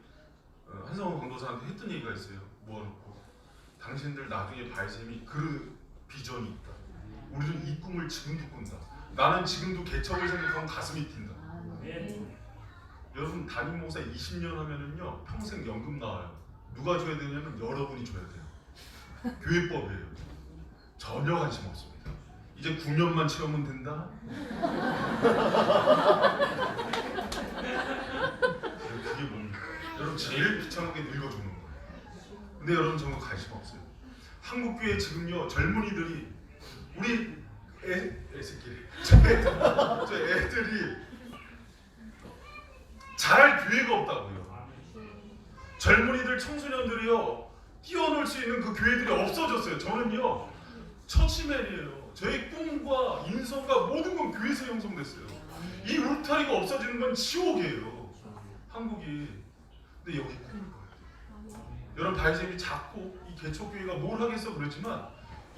한성호 강도사한테 했던 얘기가 있어요. 모아놓고, 당신들 나중에 바이셈이 그 비전이 있다. 우리는 이 꿈을 지금도 꾼다. 나는 지금도 개척을 생각하면 가슴이 뛴다. 여러분, 담임 목사 20년 하면은요, 평생 연금 나와요. 누가 줘야 되냐면 여러분이 줘야 돼요. 교회법이에요. 전혀 관심 없습니다. 이제 9년만 채우면 된다. 그게 뭡니까? 여러분, 제일 귀찮은 게 늙어주는 거예요. 근데 여러분, 정말 관심 없어요. 한국 교회 지금요, 젊은이들이, 우리 애새끼리, 저 애들이 잘할 교회가 없다고요. 젊은이들, 청소년들이요, 뛰어놀 수 있는 그 교회들이 없어졌어요. 저는요, 처치맨이에요. 저의 꿈과 인성과 모든 건 교회에서 형성됐어요. 이 울타리가 없어지는 건 지옥이에요, 한국이. 근데 여기 꿈을 꿔야 돼요. 여러분 바이샘이 자꾸 이 개척교회가 뭘 하겠어 그러지만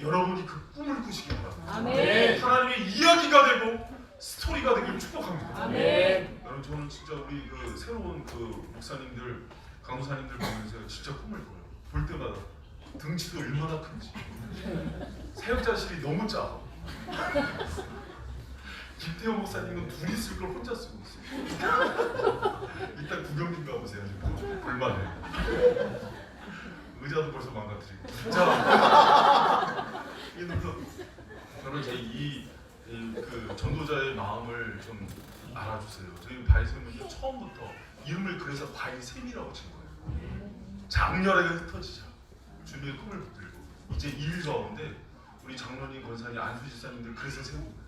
여러분이 그 꿈을 꾸시기 바랍니다. 아멘. 하나님의 이야기가 되고 스토리가 되길 축복합니다. 아멘. 여러분 저는 진짜 우리 그 새로운 그 목사님들 강사님들 보면서 진짜 꿈을 꿔요. 볼 때마다 등치도 얼마나 큰지 사역자실이 너무 작아. 김태호 목사님은 둘이 쓸 걸 혼자 쓰고 있어요. 일단 구경 좀 가보세요. 볼만해. 의자도 벌써 망가뜨리고. 자, 저는 그 전도자의 마음을 좀 알아주세요. 저희 바이샘은 처음부터 이름을 그래서 바이샘이라고 친 거예요. 장렬하게 흩어지자. 주님의 꿈을 붙들고 이제 일 가운데 우리 장로님, 권사님, 안수지사님들 그래서 세우고 거예요.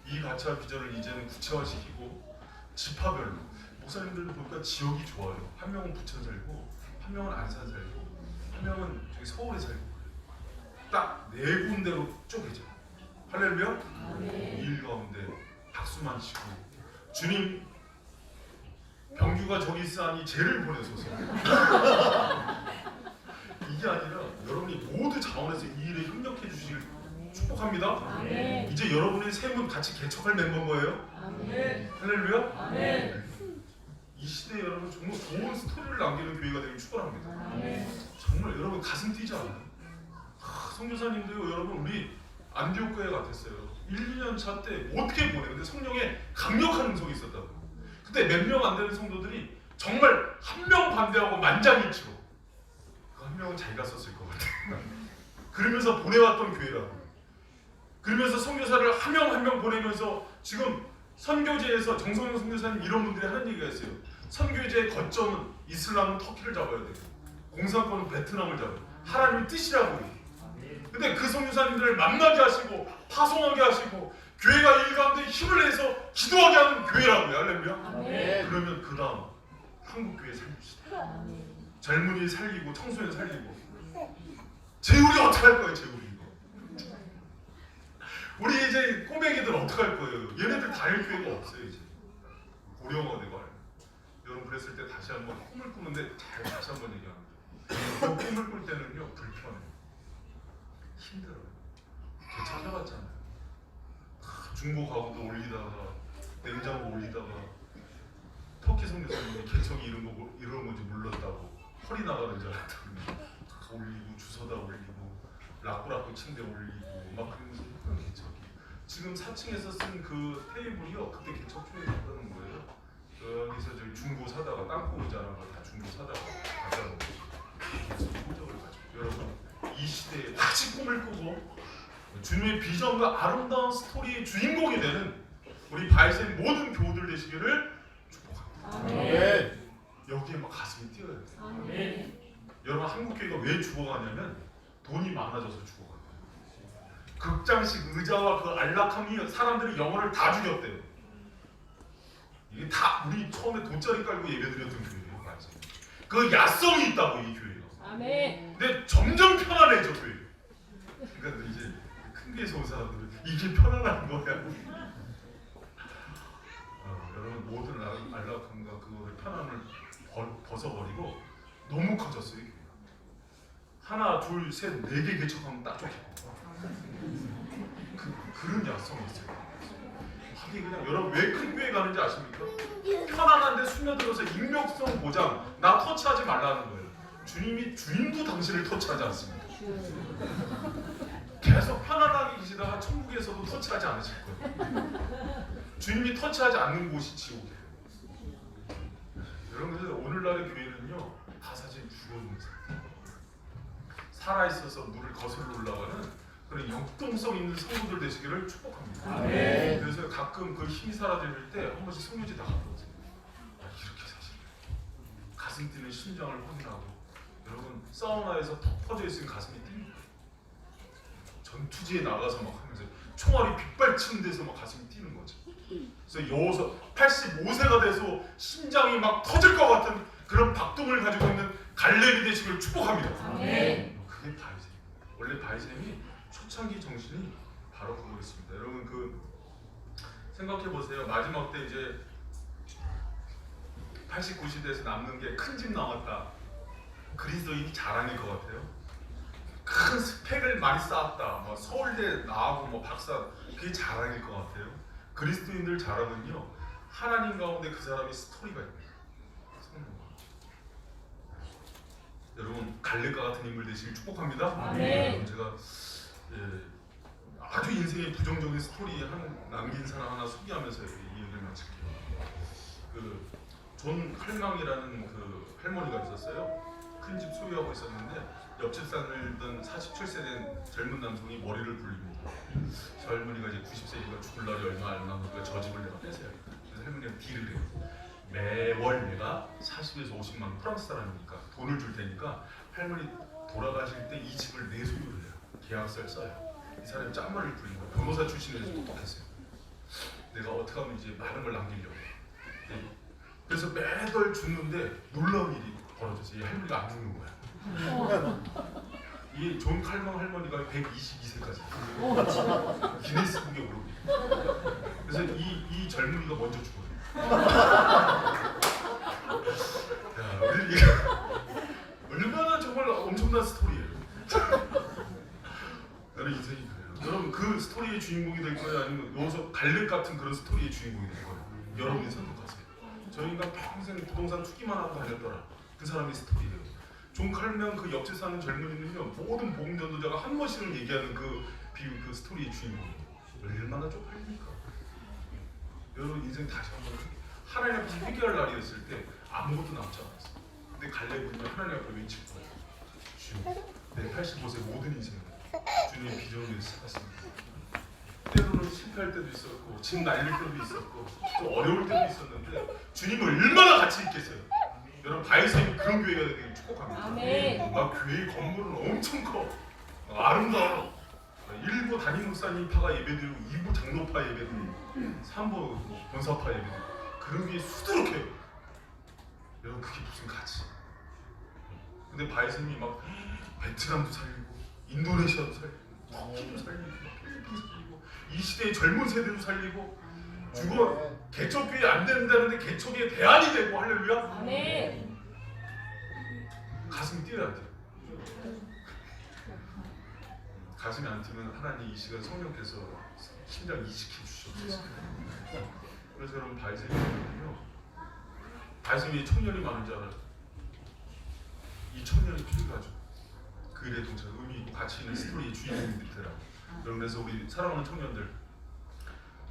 이 가치와 비전을 이제는 구체화시키고 지파별로 목사님들도 보니까 지역이 좋아요. 한 명은 부천 살고, 한 명은 안산 살고, 한 명은 저기 서울에 살고 딱 네 군데로 쪼개져. 할렐루야. 이 일 가운데 박수만 치고 주님 병규가 저기 있으니 쟤를 보내소서. 이게 아니라 여러분이 모두 자원해서 이 일에 협력해 주시길 축복합니다. 아멘. 이제 여러분의 셈은 같이 개척할 멤버인 거예요. 아멘. 할렐루야. 아멘. 이 시대에 여러분 정말 좋은 스토리를 남기는 교회가 되길 축원합니다. 아멘. 정말 여러분 가슴 뛰지 않아요? 선교사님도요. 여러분 우리 안디옥 교회 같았어요. 1, 2년 차 때 어떻게 보내? 근데 성령에 강력한 응석이 있었다고. 그때 몇 명 안 되는 성도들이 정말 한 명 반대하고 만장일치로 그 한 명은 자기가 썼을 것 같아요. 그러면서 보내왔던 교회라고. 그러면서 선교사를 한 명 한 명 보내면서 지금 선교제에서 정성영 선교사님 이런 분들이 하는 얘기가 있어요. 선교제의 거점은 이슬람은 터키를 잡아야 되고 공산권은 베트남을 잡아야 돼요. 하나님의 뜻이라고. 근데 그 선교사님들을 만나게 하시고 파송하게 하시고 교회가 일 가운데 힘을 내서 기도하게 하는 교회라고요. 할렐루야. 그러면 그 다음 한국 교회 살립시다. 젊은이 살리고 청소년 살리고 재우리 어떻게 할 거예요? 재우리 이거. 우리 이제 꼬맹이들 어떻게 할 거예요? 얘네들 다닐 교회가 없어요 이제. 고령화 되고 알고. 여러분 그랬을 때 다시 한번 꿈을 꾸는데 다시 한번 얘기합니다. 그 꿈을 꿀 때는요 불편해요. 힘들어요. 저 찾아봤잖아요. 중고 가구도 올리다가 냉장고 올리다가 터키 선교사님이 개척이 이런 건지 몰랐다고 허리 나가는 줄 알았더니 다 올리고 주워다 올리고 라꾸라꾸 침대 올리고 막 그러면서 했던 개척이 지금 4층에서 쓴 그 테이블이요 그때 개척 초에 있다는 거예요. 여기서 저기 중고 사다가 땅콩 의자랑 다 중고 사다가 갖다 놓고 개척 흔적을 가지고 여러분 이 시대에 다시 꿈을 꾸고 주님의 비전과 아름다운 스토리의 주인공이 되는 우리 바이샘 모든 교우들 되시기를 축복합니다. 아멘. 여기에 막 가슴이 뛰어야 돼요. 아멘. 여러분 한국교회가 왜 죽어가냐면 돈이 많아져서 죽어가요. 극장식 의자와 그 안락함이 사람들의 영혼을 다 죽였대요. 이게 다 우리 처음에 돗자리 깔고 예배드렸던 교회예요. 맞아요. 그 야성이 있다고 이 교회가. 아멘. 근데 점점 편안해져 교회. 그러니까 이제 큰 교회에서 온 사람들은 이게 편안한 거야. 여러분 모든 안락함과 그거를 편안을 벗어버리고 너무 커졌어요. 교회가. 하나, 둘, 셋, 4개 개척하면 딱 좋겠고 그런 야성이 있어요. 하긴 그냥 여러분 왜 큰 교회 가는지 아십니까? 편안한데 스며들어서 익명성 보장 나 터치하지 말라는 거예요. 주님이 주님도 당신을 터치하지 않습니다. 계속 편안하게 계시다가 천국에서도 터치하지 않으실 거예요. 주님이 터치하지 않는 곳이 지옥이에요. 여러분 그래서 오늘날의 교회는요 다 사실 죽어있는 상태. 살아있어서 물을 거슬러 올라가는 그런 역동성 있는 성도들 되시기를 축복합니다. 아멘. 그래서 가끔 그 힘이 사라질 때 한 번씩 성교지 나갔다 오세요. 이렇게 사실 가슴 뛰는 심장을 확인하고 여러분 사우나에서 턱 퍼져 있으면 가슴이 뛰는 거예요. 전투지에 나가서 막 하면서 총알이 빗발치는 데서 막 가슴이 뛰는 거죠. 그래서 여호서 85세가 돼서 심장이 막 터질 것 같은 그런 박동을 가지고 있는 갈렙이 되시기를 축복합니다. 아멘. 그게 바이샘. 원래 바이샘이 초창기 정신이 바로 그거였습니다. 여러분 그 생각해 보세요. 마지막 때 이제 89시대에서 남는 게 큰 집 남았다. 그리스도인이 자랑일 것 같아요. 큰 스펙을 많이 쌓았다. 뭐 서울대 나하고 뭐 박사, 그게 자랑일 것 같아요. 그리스도인들 자랑은요, 하나님 가운데 그 사람의 스토리가 있는 거예요. 여러분 갈렙과 같은 인물 되시길 축복합니다. 네. 제가 아주 인생의 부정적인 스토리 남긴 사람 하나 소개하면서 이 얘기를 마칠게요. 존 칼망이라는 그 할머니가 있었어요. 큰 집 소유하고 있었는데 옆집 살던 47세 된 젊은 남성이 머리를 굴립니다. 저 할머니가 이제 90세니까 죽을 날이 얼마 안 남으니까 저 집을 내가 뺏어야겠다. 그래서 할머니가 딜을 해요. 매월 내가 40에서 50만 원, 프랑스 사람이니까 돈을 줄 테니까 할머니 돌아가실 때 이 집을 내 소유를 해요. 계약서를 써요. 이 사람이 짠말을 부린 거예요. 변호사 출신에서 똑똑했어요. 내가 어떻게 하면 이제 많은 걸 남기려고. 그래서 매달 죽는데 놀라운 일이 벌어졌어요. 이 할머니가 안 죽는 거야. 이 존 칼망 할머니가 122세까지 기네스북에 오릅니다. 그래서 이 젊은이가 먼저 죽어요. 야, 우리 얼마나 정말 엄청난 스토리예요. 여러분 인생이 그래요. 여러분 그 스토리의 주인공이 될 거예요, 아니면 여기서 갈렙 같은 그런 스토리의 주인공이 될 거예요. 여러분이 선택하세요. 저 인간 평생 부동산 투기만 하고 다녔더라. 그 사람의 스토리예요. 존 칼망 그 옆집 사는 젊은이는요, 모든 복음 전도자가 한 번씩은 얘기하는 그 비유, 그 스토리의 주인공이에요. 얼마나 쪽팔립니까? 여러분 인생 다시 한번 하나님 앞에서 회개할 날이었을 때 아무것도 남지 않았어. 근데 갈렙은 하나님 앞에 외칠 거예요. 주여, 내 85세 모든 인생을 주님의 비전을 위해서 살았습니다. 때로는 실패할 때도 있었고 집 날릴 때도 있었고 또 어려울 때도 있었는데 주님을 얼마나 같이 있겠어요. 여러분 바이섬이 그런 교회가 되길 축복합니다. 아멘. 막 교회 건물은 엄청 커, 아름다워. 1부 담임 목사님 파가 예배드리고 2부 장로파 예배드리고 3부 권사파 예배드리고 그런 게 수두룩해요. 여러분 그게 무슨 가치? 근데 바이섬이 막 베트남도 살리고 인도네시아도 살리고 터키도 살리고 필리핀도 살리고 이 시대의 젊은 세대도 살리고 죽어 개척교회 안 된다는데 개척의 대안이 되고 할렐루야. 아멘. 가슴이 뛰어야 돼요. 가슴이 안 뛰면 하나님 이 시간 성령께서 심장 이식해 주시옵소서. 그래서 여러분 바이섬이거든요. 바이섬이 청년이 많은 줄 알아요. 이 청년이 필요하죠. 그 일에 동참 의미 있고 가치 있는 스토리의 주인공이 되더라. 여러분 그래서 우리 사랑하는 청년들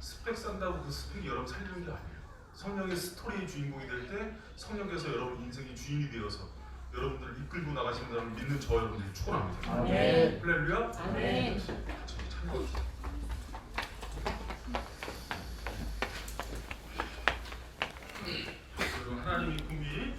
스펙 산다고 그 스펙이 여러분 살리는 게 아니에요. 성령의 스토리의 주인공이 될 때 성령께서 여러분 인생의 주인이 되어서 여러분들을 이끌고 나가신다는 믿는 저 여러분들이 축원합니다. 아멘. 할렐루야. 아멘. 저기 참여합시다. 여러분 하나님이 꿈이